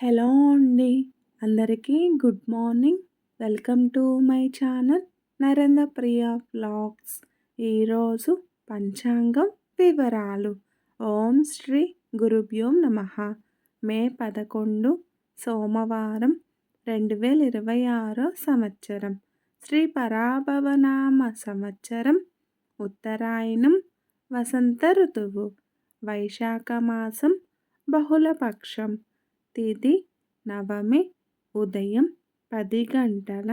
Hello అండి. అందరికీ good morning. Welcome to my channel Narendra Priya vlogs. ఈరోజు పంచాంగం వివరాలు. ఓం శ్రీ గురుభ్యో నమః. మే 11 సోమవారం 2026 సంవత్సరం. శ్రీ పరాభవనామ సంవత్సరం. ఉత్తరాయణం. వసంత ఋతువు. వైశాఖ మాసం. బహుళపక్షం. తిథి నవమి. ఉదయం 10 గంటల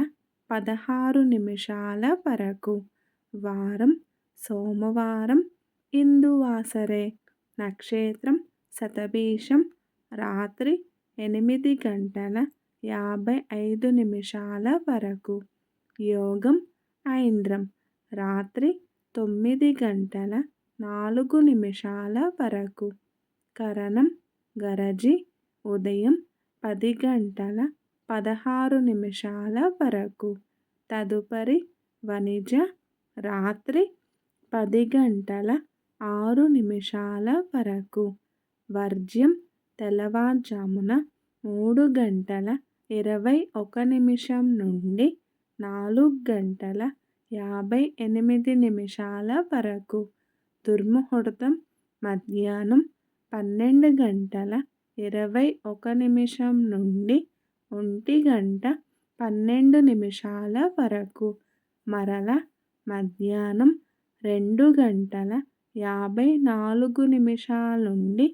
16 నిమిషాల వరకు. వారం సోమవారం. ఇందువాసరే. నక్షత్రం శతభిషం. రాత్రి 8 గంటల 55 నిమిషాల వరకు. యోగం ఐంద్రం. రాత్రి 9 గంటల 4 నిమిషాల వరకు. కరణం గరజి. ఉదయం 10 గంటల 16 నిమిషాల వరకు. తదుపరి వణిజ. రాత్రి 10 గంటల 6 నిమిషాల వరకు. వర్జ్యం తెల్లవారుజామున 3 గంటల 21 నిమిషం నుండి 4 గంటల 58 నిమిషాల వరకు. దుర్ముహూర్తం మధ్యాహ్నం 12 గంటల 21 నిమిషం నుండి 1 గంట 12 నిమిషాల వరకు. మరల మధ్యాహ్నం 2 గంటల 54 నిమిషాల నుండి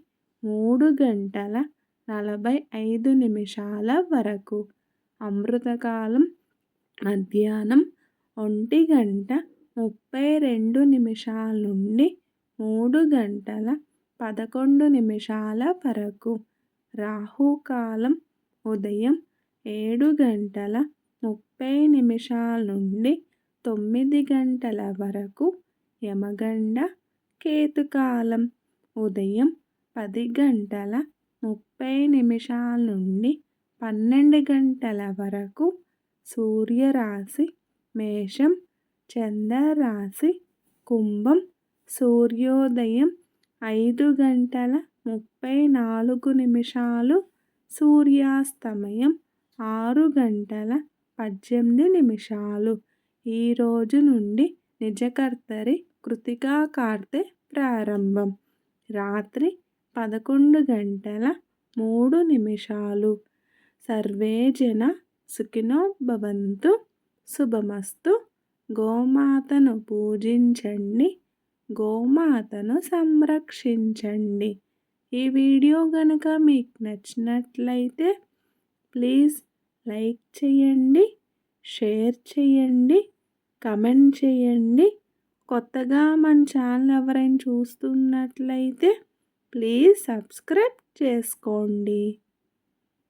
3 గంటల 45 నిమిషాల వరకు. అమృతకాలం మధ్యాహ్నం 1 గంట 32 నిమిషాల నుండి 3 గంటల 11 నిమిషాల వరకు. రాహుకాలం ఉదయం 7 గంటల 30 నిమిషాల నుండి 9 గంటల వరకు. యమగండ కేతుకాలం ఉదయం 10 గంటల 30 నిమిషాల నుండి 12 గంటల వరకు. సూర్యరాశి మేషం. చంద్రరాశి కుంభం. సూర్యోదయం 5 గంటల 34 నిమిషాలు. సూర్యాస్తమయం 6 గంటల 18 నిమిషాలు. ఈరోజు నుండి నిజకర్తరి కృతికా కార్తె ప్రారంభం. రాత్రి 11 గంటల 3 నిమిషాలు. సర్వే జన సుఖినో భవంతు. శుభమస్తు. గోమాతను పూజించండి. గోమాతను సంరక్షించండి. ఈ వీడియో కనుక మీకు నచ్చినట్లయితే ప్లీజ్ లైక్ చేయండి, షేర్ చేయండి, కమెంట్ చేయండి. కొత్తగా మన ఛానల్ ఎవరైనా చూస్తున్నట్లయితే ప్లీజ్ సబ్స్క్రైబ్ చేసుకోండి.